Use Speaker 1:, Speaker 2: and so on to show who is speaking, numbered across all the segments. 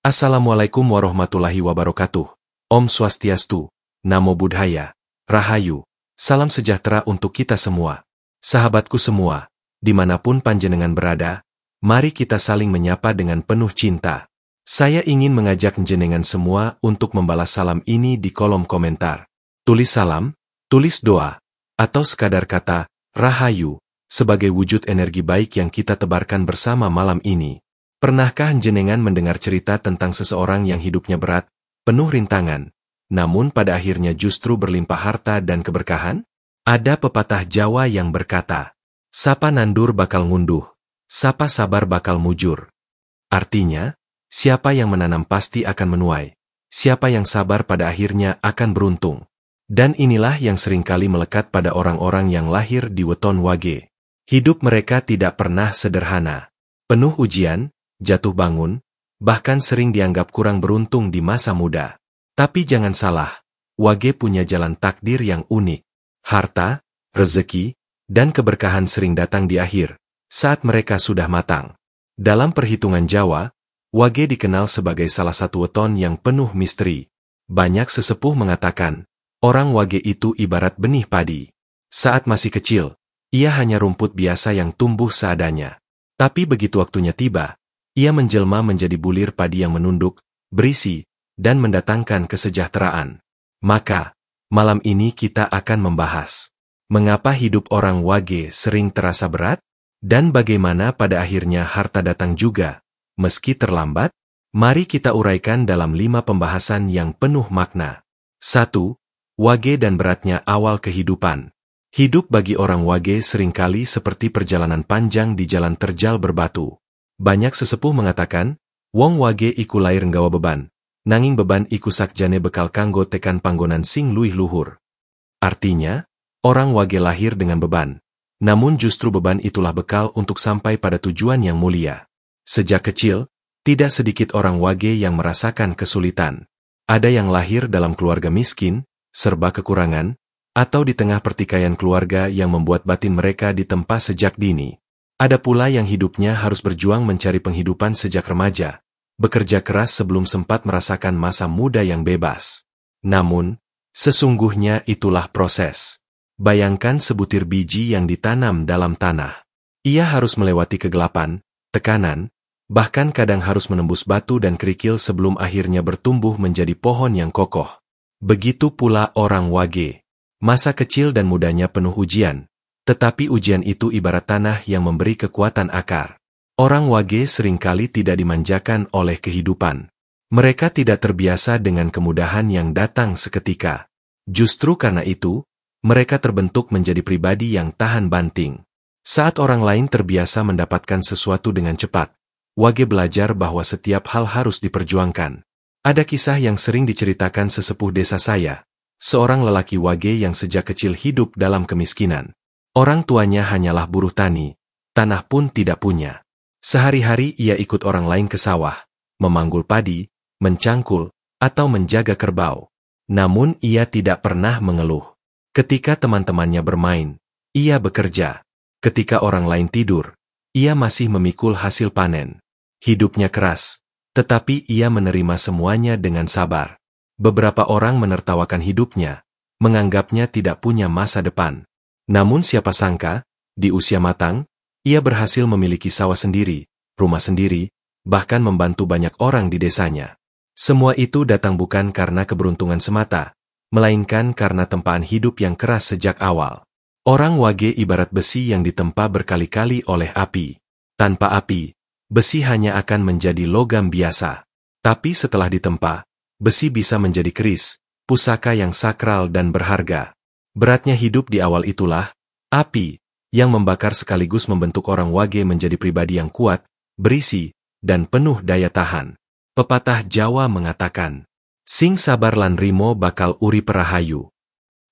Speaker 1: Assalamualaikum warahmatullahi wabarakatuh. Om Swastiastu, Namo Buddhaya, Rahayu, salam sejahtera untuk kita semua. Sahabatku semua, dimanapun panjenengan berada, mari kita saling menyapa dengan penuh cinta. Saya ingin mengajak jenengan semua untuk membalas salam ini di kolom komentar. Tulis salam, tulis doa, atau sekadar kata, Rahayu, sebagai wujud energi baik yang kita tebarkan bersama malam ini. Pernahkah jenengan mendengar cerita tentang seseorang yang hidupnya berat, penuh rintangan, namun pada akhirnya justru berlimpah harta dan keberkahan? Ada pepatah Jawa yang berkata, "Sapa nandur bakal ngunduh, sapa sabar bakal mujur." Artinya, siapa yang menanam pasti akan menuai, siapa yang sabar pada akhirnya akan beruntung. Dan inilah yang seringkali melekat pada orang-orang yang lahir di weton wage. Hidup mereka tidak pernah sederhana, penuh ujian, jatuh bangun, bahkan sering dianggap kurang beruntung di masa muda. Tapi jangan salah, wage punya jalan takdir yang unik. Harta, rezeki, dan keberkahan sering datang di akhir, saat mereka sudah matang. Dalam perhitungan Jawa, wage dikenal sebagai salah satu weton yang penuh misteri. Banyak sesepuh mengatakan, orang wage itu ibarat benih padi. Saat masih kecil, ia hanya rumput biasa yang tumbuh seadanya. Tapi begitu waktunya tiba, ia menjelma menjadi bulir padi yang menunduk, berisi, dan mendatangkan kesejahteraan. Maka, malam ini kita akan membahas mengapa hidup orang wage sering terasa berat, dan bagaimana pada akhirnya harta datang juga, meski terlambat. Mari kita uraikan dalam 5 pembahasan yang penuh makna. 1. Wage dan beratnya awal kehidupan. Hidup bagi orang wage seringkali seperti perjalanan panjang di jalan terjal berbatu. Banyak sesepuh mengatakan, wong wage iku lair nggawa beban, nanging beban iku sakjane bekal kanggo tekan panggonan sing luwih luhur. Artinya, orang wage lahir dengan beban, namun justru beban itulah bekal untuk sampai pada tujuan yang mulia. Sejak kecil, tidak sedikit orang wage yang merasakan kesulitan. Ada yang lahir dalam keluarga miskin, serba kekurangan, atau di tengah pertikaian keluarga yang membuat batin mereka ditempa sejak dini. Ada pula yang hidupnya harus berjuang mencari penghidupan sejak remaja, bekerja keras sebelum sempat merasakan masa muda yang bebas. Namun, sesungguhnya itulah proses. Bayangkan sebutir biji yang ditanam dalam tanah. Ia harus melewati kegelapan, tekanan, bahkan kadang harus menembus batu dan kerikil sebelum akhirnya bertumbuh menjadi pohon yang kokoh. Begitu pula orang wage. Masa kecil dan mudanya penuh ujian. Tetapi ujian itu ibarat tanah yang memberi kekuatan akar. Orang wage seringkali tidak dimanjakan oleh kehidupan. Mereka tidak terbiasa dengan kemudahan yang datang seketika. Justru karena itu, mereka terbentuk menjadi pribadi yang tahan banting. Saat orang lain terbiasa mendapatkan sesuatu dengan cepat, wage belajar bahwa setiap hal harus diperjuangkan. Ada kisah yang sering diceritakan sesepuh desa saya, seorang lelaki wage yang sejak kecil hidup dalam kemiskinan. Orang tuanya hanyalah buruh tani, tanah pun tidak punya. Sehari-hari ia ikut orang lain ke sawah, memanggul padi, mencangkul, atau menjaga kerbau. Namun ia tidak pernah mengeluh. Ketika teman-temannya bermain, ia bekerja. Ketika orang lain tidur, ia masih memikul hasil panen. Hidupnya keras, tetapi ia menerima semuanya dengan sabar. Beberapa orang menertawakan hidupnya, menganggapnya tidak punya masa depan. Namun siapa sangka, di usia matang, ia berhasil memiliki sawah sendiri, rumah sendiri, bahkan membantu banyak orang di desanya. Semua itu datang bukan karena keberuntungan semata, melainkan karena tempaan hidup yang keras sejak awal. Orang wage ibarat besi yang ditempa berkali-kali oleh api. Tanpa api, besi hanya akan menjadi logam biasa. Tapi setelah ditempa, besi bisa menjadi keris, pusaka yang sakral dan berharga. Beratnya hidup di awal itulah, api, yang membakar sekaligus membentuk orang wage menjadi pribadi yang kuat, berisi, dan penuh daya tahan. Pepatah Jawa mengatakan, sing sabar lan rimo bakal urip rahayu.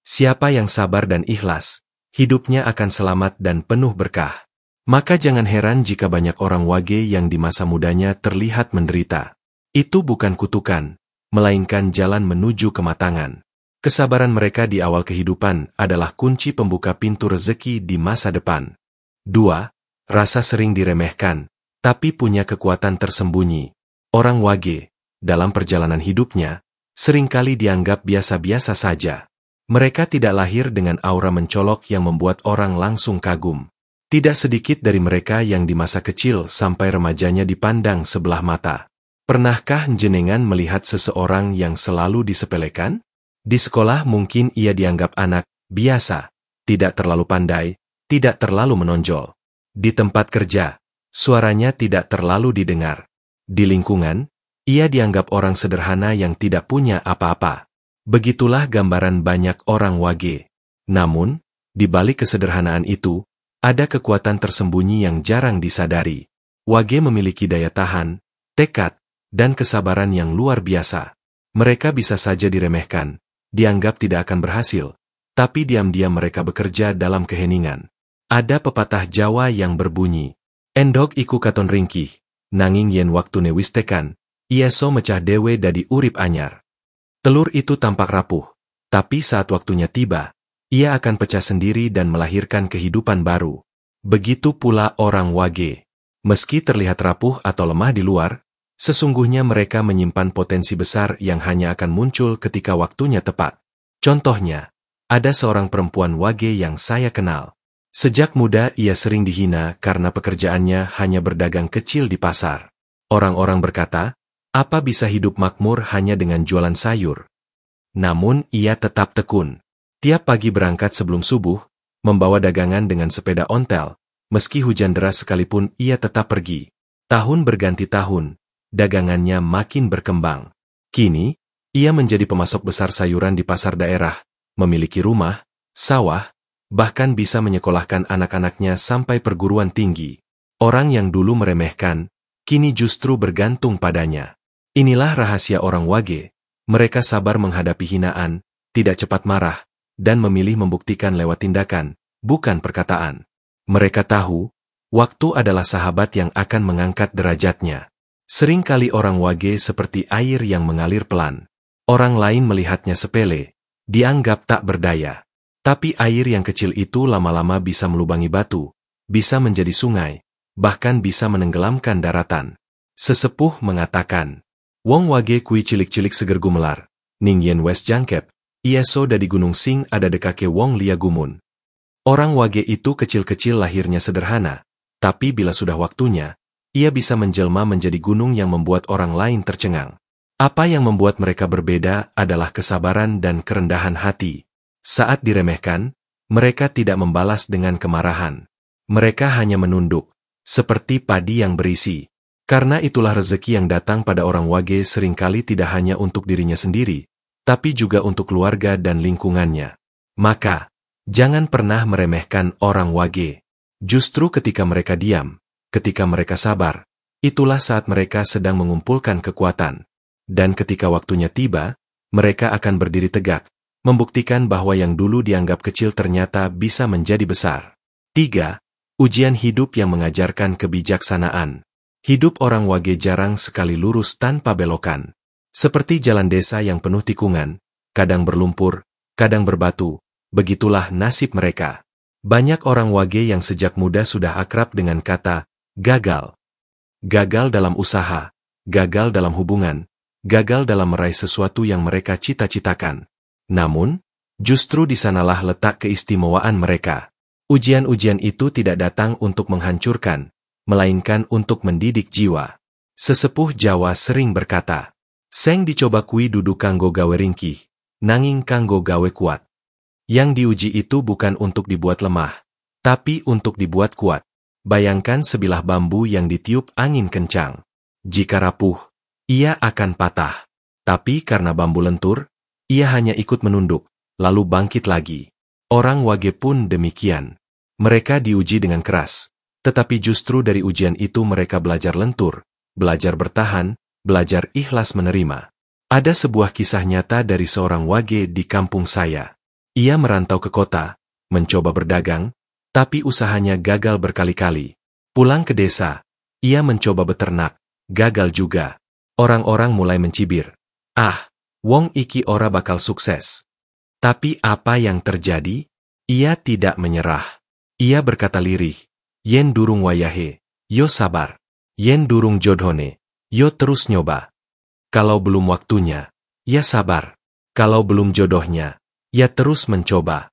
Speaker 1: Siapa yang sabar dan ikhlas, hidupnya akan selamat dan penuh berkah. Maka jangan heran jika banyak orang wage yang di masa mudanya terlihat menderita. Itu bukan kutukan, melainkan jalan menuju kematangan. Kesabaran mereka di awal kehidupan adalah kunci pembuka pintu rezeki di masa depan. 2. Rasa sering diremehkan, tapi punya kekuatan tersembunyi. Orang wage, dalam perjalanan hidupnya, seringkali dianggap biasa-biasa saja. Mereka tidak lahir dengan aura mencolok yang membuat orang langsung kagum. Tidak sedikit dari mereka yang di masa kecil sampai remajanya dipandang sebelah mata. Pernahkah jenengan melihat seseorang yang selalu disepelekan? Di sekolah mungkin ia dianggap anak biasa, tidak terlalu pandai, tidak terlalu menonjol. Di tempat kerja, suaranya tidak terlalu didengar. Di lingkungan, ia dianggap orang sederhana yang tidak punya apa-apa. Begitulah gambaran banyak orang wage. Namun, di balik kesederhanaan itu, ada kekuatan tersembunyi yang jarang disadari. Wage memiliki daya tahan, tekad, dan kesabaran yang luar biasa. Mereka bisa saja diremehkan, dianggap tidak akan berhasil, tapi diam-diam mereka bekerja dalam keheningan. Ada pepatah Jawa yang berbunyi, endog iku katon ringkih, nanging yen waktune wis tekan, ieso mecah dewe dadi urip anyar. Telur itu tampak rapuh, tapi saat waktunya tiba, ia akan pecah sendiri dan melahirkan kehidupan baru. Begitu pula orang wage. Meski terlihat rapuh atau lemah di luar, sesungguhnya mereka menyimpan potensi besar yang hanya akan muncul ketika waktunya tepat. Contohnya, ada seorang perempuan wage yang saya kenal. Sejak muda ia sering dihina karena pekerjaannya hanya berdagang kecil di pasar. Orang-orang berkata, apa bisa hidup makmur hanya dengan jualan sayur? Namun ia tetap tekun. Tiap pagi berangkat sebelum subuh, membawa dagangan dengan sepeda ontel. Meski hujan deras sekalipun ia tetap pergi. Tahun berganti tahun, dagangannya makin berkembang. Kini, ia menjadi pemasok besar sayuran di pasar daerah, memiliki rumah, sawah, bahkan bisa menyekolahkan anak-anaknya sampai perguruan tinggi. Orang yang dulu meremehkan, kini justru bergantung padanya. Inilah rahasia orang wage. Mereka sabar menghadapi hinaan, tidak cepat marah, dan memilih membuktikan lewat tindakan, bukan perkataan. Mereka tahu, waktu adalah sahabat yang akan mengangkat derajatnya. Seringkali orang wage seperti air yang mengalir pelan. Orang lain melihatnya sepele, dianggap tak berdaya. Tapi air yang kecil itu lama-lama bisa melubangi batu, bisa menjadi sungai, bahkan bisa menenggelamkan daratan. Sesepuh mengatakan, wong wage kui cilik-cilik seger gumelar, ning yen wes jangkep, ieso dadi gunung sing ada dekake wong lia gumun. Orang wage itu kecil-kecil lahirnya sederhana, tapi bila sudah waktunya, ia bisa menjelma menjadi gunung yang membuat orang lain tercengang. Apa yang membuat mereka berbeda adalah kesabaran dan kerendahan hati. Saat diremehkan, mereka tidak membalas dengan kemarahan. Mereka hanya menunduk, seperti padi yang berisi. Karena itulah rezeki yang datang pada orang wage seringkali tidak hanya untuk dirinya sendiri, tapi juga untuk keluarga dan lingkungannya. Maka, jangan pernah meremehkan orang wage. Justru ketika mereka diam, ketika mereka sabar, itulah saat mereka sedang mengumpulkan kekuatan. Dan ketika waktunya tiba, mereka akan berdiri tegak, membuktikan bahwa yang dulu dianggap kecil ternyata bisa menjadi besar. 3. Ujian hidup yang mengajarkan kebijaksanaan. Hidup orang wage jarang sekali lurus tanpa belokan. Seperti jalan desa yang penuh tikungan, kadang berlumpur, kadang berbatu, begitulah nasib mereka. Banyak orang wage yang sejak muda sudah akrab dengan kata gagal. Gagal dalam usaha, gagal dalam hubungan, gagal dalam meraih sesuatu yang mereka cita-citakan. Namun, justru di sanalah letak keistimewaan mereka. Ujian-ujian itu tidak datang untuk menghancurkan, melainkan untuk mendidik jiwa. Sesepuh Jawa sering berkata, seng dicoba kui dudu kanggo gawe ringkih, nanging kanggo gawe kuat. Yang diuji itu bukan untuk dibuat lemah, tapi untuk dibuat kuat. Bayangkan sebilah bambu yang ditiup angin kencang. Jika rapuh, ia akan patah. Tapi karena bambu lentur, ia hanya ikut menunduk, lalu bangkit lagi. Orang wage pun demikian. Mereka diuji dengan keras, tetapi justru dari ujian itu mereka belajar lentur, belajar bertahan, belajar ikhlas menerima. Ada sebuah kisah nyata dari seorang wage di kampung saya. Ia merantau ke kota, mencoba berdagang, tapi usahanya gagal berkali-kali. Pulang ke desa, ia mencoba beternak, gagal juga. Orang-orang mulai mencibir. Ah, wong iki ora bakal sukses. Tapi apa yang terjadi? Ia tidak menyerah. Ia berkata lirih, yen durung wayahe, yo sabar. Yen durung jodhone, yo terus nyoba. Kalau belum waktunya, ya sabar. Kalau belum jodohnya, ya terus mencoba.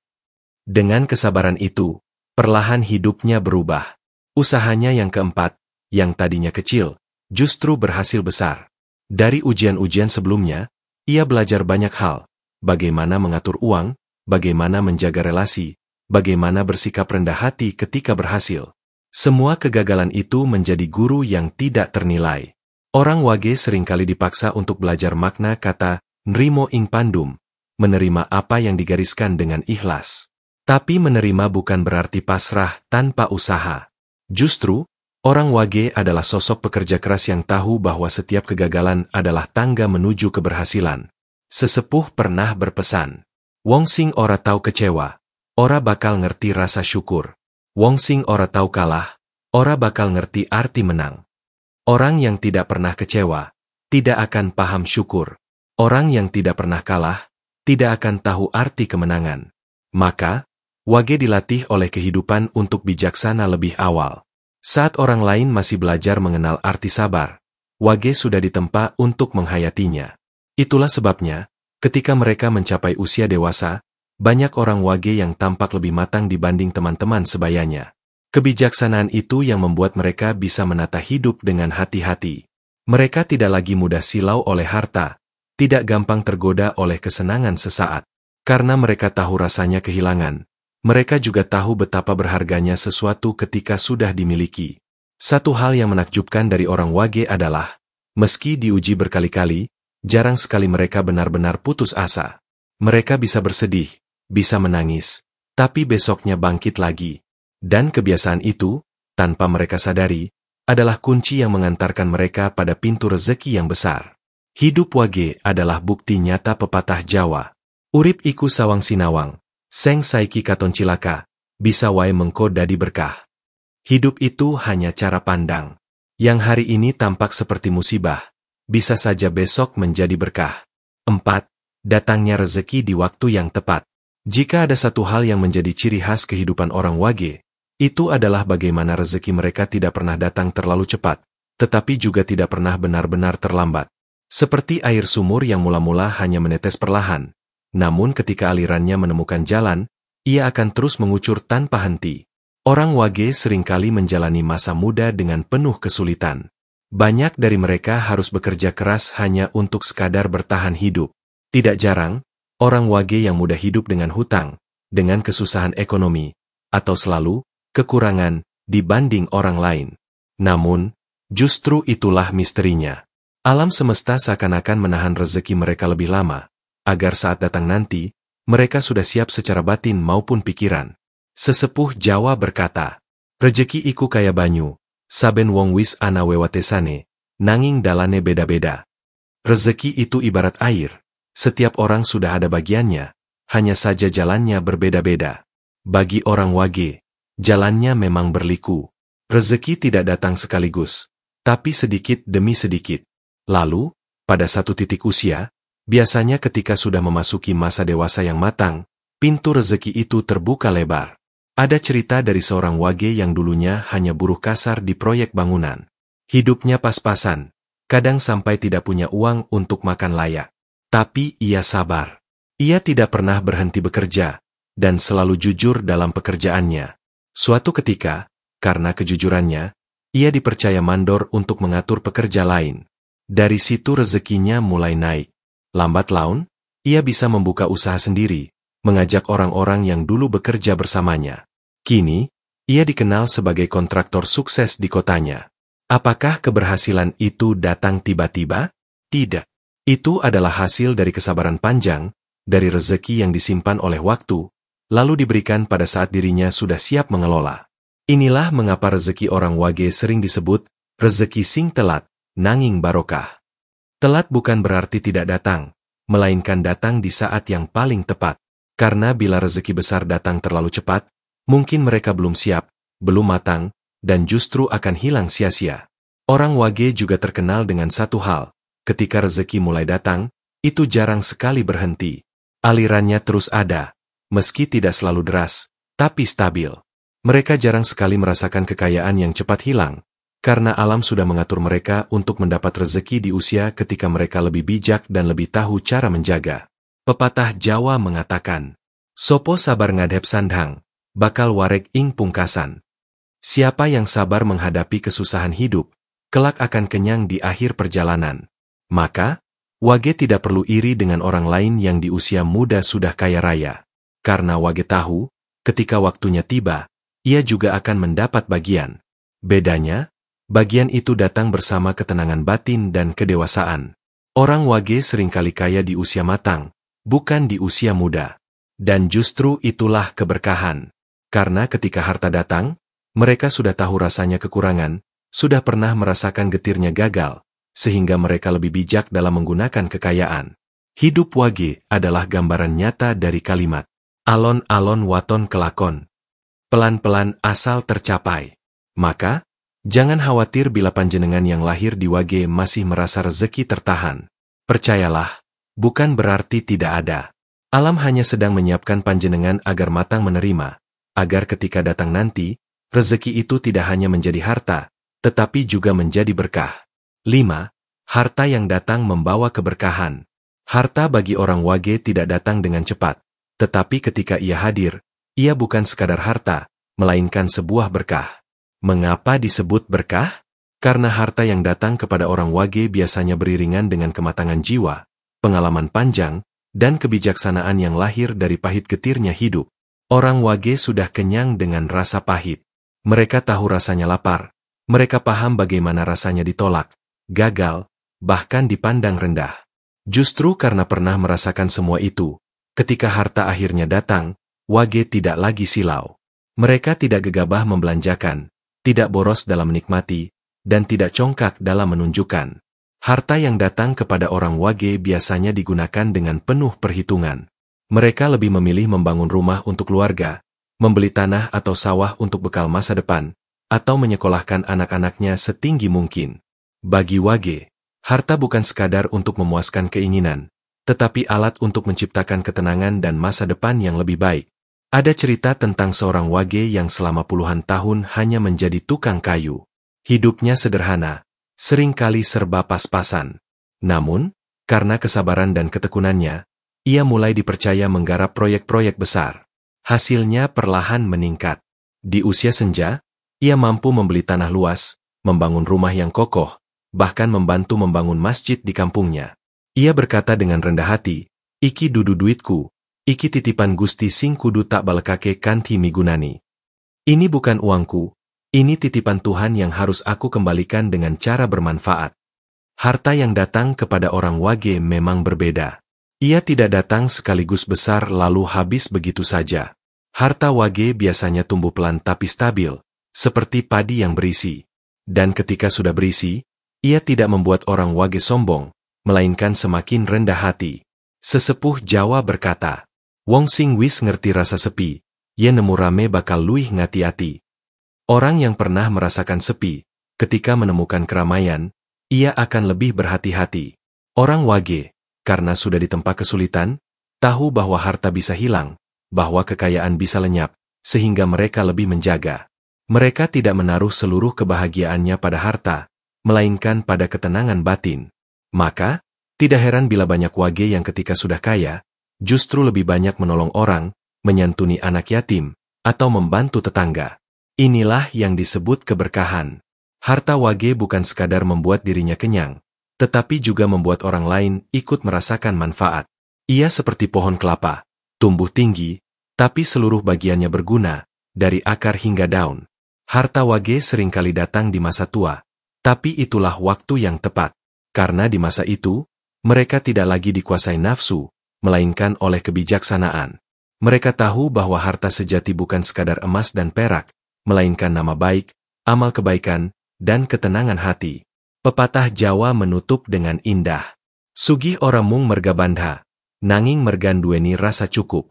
Speaker 1: Dengan kesabaran itu, perlahan hidupnya berubah. Usahanya yang keempat, yang tadinya kecil, justru berhasil besar. Dari ujian-ujian sebelumnya, ia belajar banyak hal. Bagaimana mengatur uang, bagaimana menjaga relasi, bagaimana bersikap rendah hati ketika berhasil. Semua kegagalan itu menjadi guru yang tidak ternilai. Orang wage seringkali dipaksa untuk belajar makna kata nrimo ing pandum, menerima apa yang digariskan dengan ikhlas. Tapi menerima bukan berarti pasrah tanpa usaha. Justru, orang wage adalah sosok pekerja keras yang tahu bahwa setiap kegagalan adalah tangga menuju keberhasilan. Sesepuh pernah berpesan, wong sing ora tau kecewa, ora bakal ngerti rasa syukur. Wong sing ora tau kalah, ora bakal ngerti arti menang. Orang yang tidak pernah kecewa, tidak akan paham syukur. Orang yang tidak pernah kalah, tidak akan tahu arti kemenangan. Maka, wage dilatih oleh kehidupan untuk bijaksana lebih awal. Saat orang lain masih belajar mengenal arti sabar, wage sudah ditempa untuk menghayatinya. Itulah sebabnya, ketika mereka mencapai usia dewasa, banyak orang wage yang tampak lebih matang dibanding teman-teman sebayanya. Kebijaksanaan itu yang membuat mereka bisa menata hidup dengan hati-hati. Mereka tidak lagi mudah silau oleh harta, tidak gampang tergoda oleh kesenangan sesaat. Karena mereka tahu rasanya kehilangan. Mereka juga tahu betapa berharganya sesuatu ketika sudah dimiliki. Satu hal yang menakjubkan dari orang wage adalah, meski diuji berkali-kali, jarang sekali mereka benar-benar putus asa. Mereka bisa bersedih, bisa menangis, tapi besoknya bangkit lagi. Dan kebiasaan itu, tanpa mereka sadari, adalah kunci yang mengantarkan mereka pada pintu rezeki yang besar. Hidup wage adalah bukti nyata pepatah Jawa. Urip iku sawang sinawang. Seng saiki katon cilaka, bisa wae mengko dadi berkah. Hidup itu hanya cara pandang. Yang hari ini tampak seperti musibah, bisa saja besok menjadi berkah. 4. Datangnya rezeki di waktu yang tepat. Jika ada satu hal yang menjadi ciri khas kehidupan orang wage, itu adalah bagaimana rezeki mereka tidak pernah datang terlalu cepat, tetapi juga tidak pernah benar-benar terlambat. Seperti air sumur yang mula-mula hanya menetes perlahan. Namun ketika alirannya menemukan jalan, ia akan terus mengucur tanpa henti. Orang wage seringkali menjalani masa muda dengan penuh kesulitan. Banyak dari mereka harus bekerja keras hanya untuk sekadar bertahan hidup. Tidak jarang, orang wage yang mudah hidup dengan hutang, dengan kesusahan ekonomi, atau selalu kekurangan dibanding orang lain. Namun, justru itulah misterinya. Alam semesta seakan-akan menahan rezeki mereka lebih lama, agar saat datang nanti, mereka sudah siap secara batin maupun pikiran. Sesepuh Jawa berkata, rejeki iku kaya banyu, saben wong wis ana wewatesane, nanging dalane beda-beda. Rezeki itu ibarat air, setiap orang sudah ada bagiannya, hanya saja jalannya berbeda-beda. Bagi orang wage, jalannya memang berliku. Rezeki tidak datang sekaligus, tapi sedikit demi sedikit. Lalu, pada satu titik usia, biasanya ketika sudah memasuki masa dewasa yang matang, pintu rezeki itu terbuka lebar. Ada cerita dari seorang wage yang dulunya hanya buruh kasar di proyek bangunan. Hidupnya pas-pasan, kadang sampai tidak punya uang untuk makan layak. Tapi ia sabar. Ia tidak pernah berhenti bekerja, dan selalu jujur dalam pekerjaannya. Suatu ketika, karena kejujurannya, ia dipercaya mandor untuk mengatur pekerja lain. Dari situ rezekinya mulai naik. Lambat laun, ia bisa membuka usaha sendiri, mengajak orang-orang yang dulu bekerja bersamanya. Kini, ia dikenal sebagai kontraktor sukses di kotanya. Apakah keberhasilan itu datang tiba-tiba? Tidak. Itu adalah hasil dari kesabaran panjang, dari rezeki yang disimpan oleh waktu, lalu diberikan pada saat dirinya sudah siap mengelola. Inilah mengapa rezeki orang wage sering disebut, rezeki sing telat, nanging barokah. Telat bukan berarti tidak datang, melainkan datang di saat yang paling tepat. Karena bila rezeki besar datang terlalu cepat, mungkin mereka belum siap, belum matang, dan justru akan hilang sia-sia. Orang wage juga terkenal dengan satu hal, ketika rezeki mulai datang, itu jarang sekali berhenti. Alirannya terus ada, meski tidak selalu deras, tapi stabil. Mereka jarang sekali merasakan kekayaan yang cepat hilang, karena alam sudah mengatur mereka untuk mendapat rezeki di usia ketika mereka lebih bijak dan lebih tahu cara menjaga. Pepatah Jawa mengatakan, "Sopo sabar ngadhep sandhang, bakal wareg ing pungkasan." Siapa yang sabar menghadapi kesusahan hidup, kelak akan kenyang di akhir perjalanan. Maka, Wage tidak perlu iri dengan orang lain yang di usia muda sudah kaya raya. Karena Wage tahu, ketika waktunya tiba, ia juga akan mendapat bagian. Bedanya, bagian itu datang bersama ketenangan batin dan kedewasaan. Orang Wage seringkali kaya di usia matang, bukan di usia muda. Dan justru itulah keberkahan. Karena ketika harta datang, mereka sudah tahu rasanya kekurangan, sudah pernah merasakan getirnya gagal, sehingga mereka lebih bijak dalam menggunakan kekayaan. Hidup Wage adalah gambaran nyata dari kalimat, "Alon-alon waton kelakon. Pelan-pelan asal tercapai." Maka, jangan khawatir bila panjenengan yang lahir di Wage masih merasa rezeki tertahan. Percayalah, bukan berarti tidak ada. Alam hanya sedang menyiapkan panjenengan agar matang menerima, agar ketika datang nanti, rezeki itu tidak hanya menjadi harta, tetapi juga menjadi berkah. 5. Harta yang datang membawa keberkahan. Harta bagi orang Wage tidak datang dengan cepat, tetapi ketika ia hadir, ia bukan sekadar harta, melainkan sebuah berkah. Mengapa disebut berkah? Karena harta yang datang kepada orang Wage biasanya beriringan dengan kematangan jiwa, pengalaman panjang, dan kebijaksanaan yang lahir dari pahit getirnya hidup. Orang Wage sudah kenyang dengan rasa pahit. Mereka tahu rasanya lapar. Mereka paham bagaimana rasanya ditolak, gagal, bahkan dipandang rendah. Justru karena pernah merasakan semua itu, ketika harta akhirnya datang, Wage tidak lagi silau. Mereka tidak gegabah membelanjakan, tidak boros dalam menikmati, dan tidak congkak dalam menunjukkan. Harta yang datang kepada orang Wage biasanya digunakan dengan penuh perhitungan. Mereka lebih memilih membangun rumah untuk keluarga, membeli tanah atau sawah untuk bekal masa depan, atau menyekolahkan anak-anaknya setinggi mungkin. Bagi Wage, harta bukan sekadar untuk memuaskan keinginan, tetapi alat untuk menciptakan ketenangan dan masa depan yang lebih baik. Ada cerita tentang seorang Wage yang selama puluhan tahun hanya menjadi tukang kayu. Hidupnya sederhana, seringkali serba pas-pasan. Namun, karena kesabaran dan ketekunannya, ia mulai dipercaya menggarap proyek-proyek besar. Hasilnya perlahan meningkat. Di usia senja, ia mampu membeli tanah luas, membangun rumah yang kokoh, bahkan membantu membangun masjid di kampungnya. Ia berkata dengan rendah hati, "Iki dudu duitku, iki titipan Gusti sing kudu tak balekake kanthi migunani. Ini bukan uangku, ini titipan Tuhan yang harus aku kembalikan dengan cara bermanfaat." Harta yang datang kepada orang Wage memang berbeda. Ia tidak datang sekaligus besar lalu habis begitu saja. Harta Wage biasanya tumbuh pelan tapi stabil, seperti padi yang berisi. Dan ketika sudah berisi, ia tidak membuat orang Wage sombong, melainkan semakin rendah hati. Sesepuh Jawa berkata, "Wong sing wis ngerti rasa sepi, ye nemu rame bakal luih ngati-ati." Orang yang pernah merasakan sepi, ketika menemukan keramaian, ia akan lebih berhati-hati. Orang Wage, karena sudah ditempa kesulitan, tahu bahwa harta bisa hilang, bahwa kekayaan bisa lenyap, sehingga mereka lebih menjaga. Mereka tidak menaruh seluruh kebahagiaannya pada harta, melainkan pada ketenangan batin. Maka, tidak heran bila banyak Wage yang ketika sudah kaya, justru lebih banyak menolong orang, menyantuni anak yatim, atau membantu tetangga. Inilah yang disebut keberkahan. Harta Wage bukan sekadar membuat dirinya kenyang, tetapi juga membuat orang lain ikut merasakan manfaat. Ia seperti pohon kelapa, tumbuh tinggi, tapi seluruh bagiannya berguna, dari akar hingga daun. Harta Wage seringkali datang di masa tua, tapi itulah waktu yang tepat. Karena di masa itu, mereka tidak lagi dikuasai nafsu, melainkan oleh kebijaksanaan. Mereka tahu bahwa harta sejati bukan sekadar emas dan perak, melainkan nama baik, amal kebaikan, dan ketenangan hati. Pepatah Jawa menutup dengan indah. Sugih ora mung merga bandha, nanging mergan duweni rasa cukup.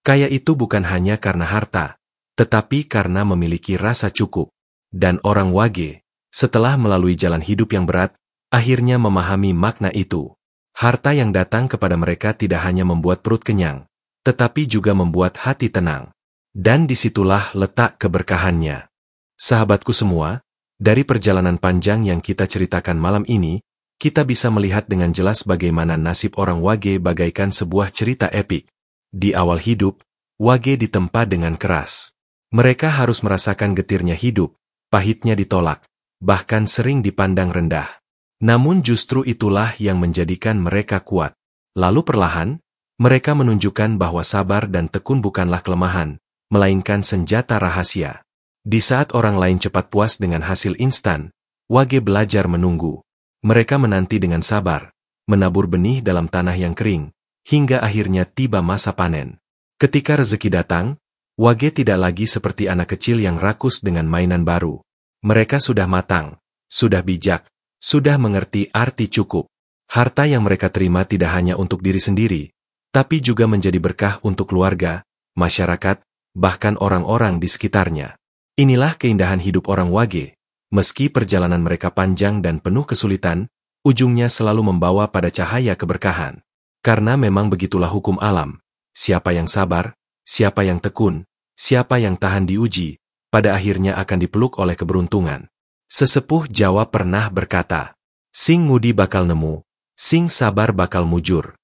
Speaker 1: Kaya itu bukan hanya karena harta, tetapi karena memiliki rasa cukup. Dan orang Wage, setelah melalui jalan hidup yang berat, akhirnya memahami makna itu. Harta yang datang kepada mereka tidak hanya membuat perut kenyang, tetapi juga membuat hati tenang. Dan disitulah letak keberkahannya. Sahabatku semua, Dari perjalanan panjang yang kita ceritakan malam ini, kita bisa melihat dengan jelas bagaimana nasib orang Wage bagaikan sebuah cerita epik. Di awal hidup, Wage ditempa dengan keras. Mereka harus merasakan getirnya hidup, pahitnya ditolak, bahkan sering dipandang rendah. Namun justru itulah yang menjadikan mereka kuat. Lalu perlahan, mereka menunjukkan bahwa sabar dan tekun bukanlah kelemahan, melainkan senjata rahasia. Di saat orang lain cepat puas dengan hasil instan, Wage belajar menunggu. Mereka menanti dengan sabar, menabur benih dalam tanah yang kering, hingga akhirnya tiba masa panen. Ketika rezeki datang, Wage tidak lagi seperti anak kecil yang rakus dengan mainan baru. Mereka sudah matang, sudah bijak, sudah mengerti arti cukup. Harta yang mereka terima tidak hanya untuk diri sendiri, tapi juga menjadi berkah untuk keluarga, masyarakat, bahkan orang-orang di sekitarnya. Inilah keindahan hidup orang Wage. Meski perjalanan mereka panjang dan penuh kesulitan, ujungnya selalu membawa pada cahaya keberkahan. Karena memang begitulah hukum alam. Siapa yang sabar, siapa yang tekun, siapa yang tahan diuji, pada akhirnya akan dipeluk oleh keberuntungan. Sesepuh Jawa pernah berkata, "Sing ngudi bakal nemu, sing sabar bakal mujur."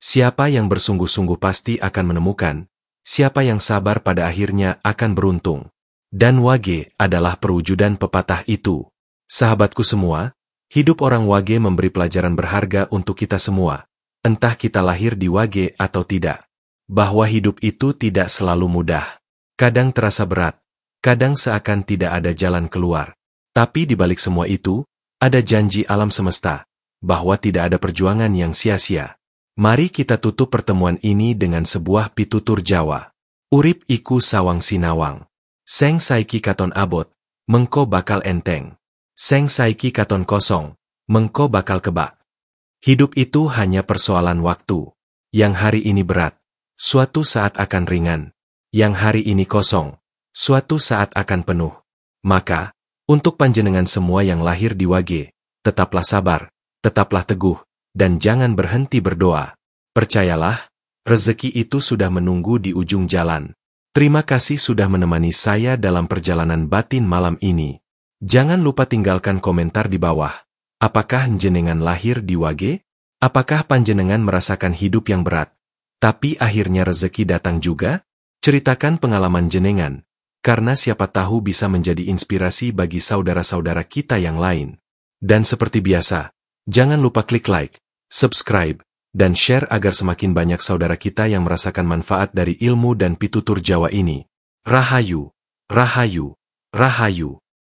Speaker 1: Siapa yang bersungguh-sungguh pasti akan menemukan, siapa yang sabar pada akhirnya akan beruntung. Dan Wage adalah perwujudan pepatah itu. Sahabatku semua, hidup orang Wage memberi pelajaran berharga untuk kita semua. Entah kita lahir di Wage atau tidak. Bahwa hidup itu tidak selalu mudah. Kadang terasa berat, kadang seakan tidak ada jalan keluar. Tapi di balik semua itu, ada janji alam semesta, bahwa tidak ada perjuangan yang sia-sia. Mari kita tutup pertemuan ini dengan sebuah pitutur Jawa. Urip iku sawang sinawang. Seng saiki katon abot, mengko bakal enteng. Seng saiki katon kosong, mengko bakal kebak. Hidup itu hanya persoalan waktu. Yang hari ini berat, suatu saat akan ringan. Yang hari ini kosong, suatu saat akan penuh. Maka, untuk panjenengan semua yang lahir di Wage, tetaplah sabar, tetaplah teguh, dan jangan berhenti berdoa. Percayalah, rezeki itu sudah menunggu di ujung jalan. Terima kasih sudah menemani saya dalam perjalanan batin malam ini. Jangan lupa tinggalkan komentar di bawah. Apakah jenengan lahir di Wage? Apakah panjenengan merasakan hidup yang berat, tapi akhirnya rezeki datang juga? Ceritakan pengalaman jenengan, karena siapa tahu bisa menjadi inspirasi bagi saudara-saudara kita yang lain. Dan seperti biasa, jangan lupa klik like, subscribe, dan share agar semakin banyak saudara kita yang merasakan manfaat dari ilmu dan pitutur Jawa ini. Rahayu, Rahayu, Rahayu.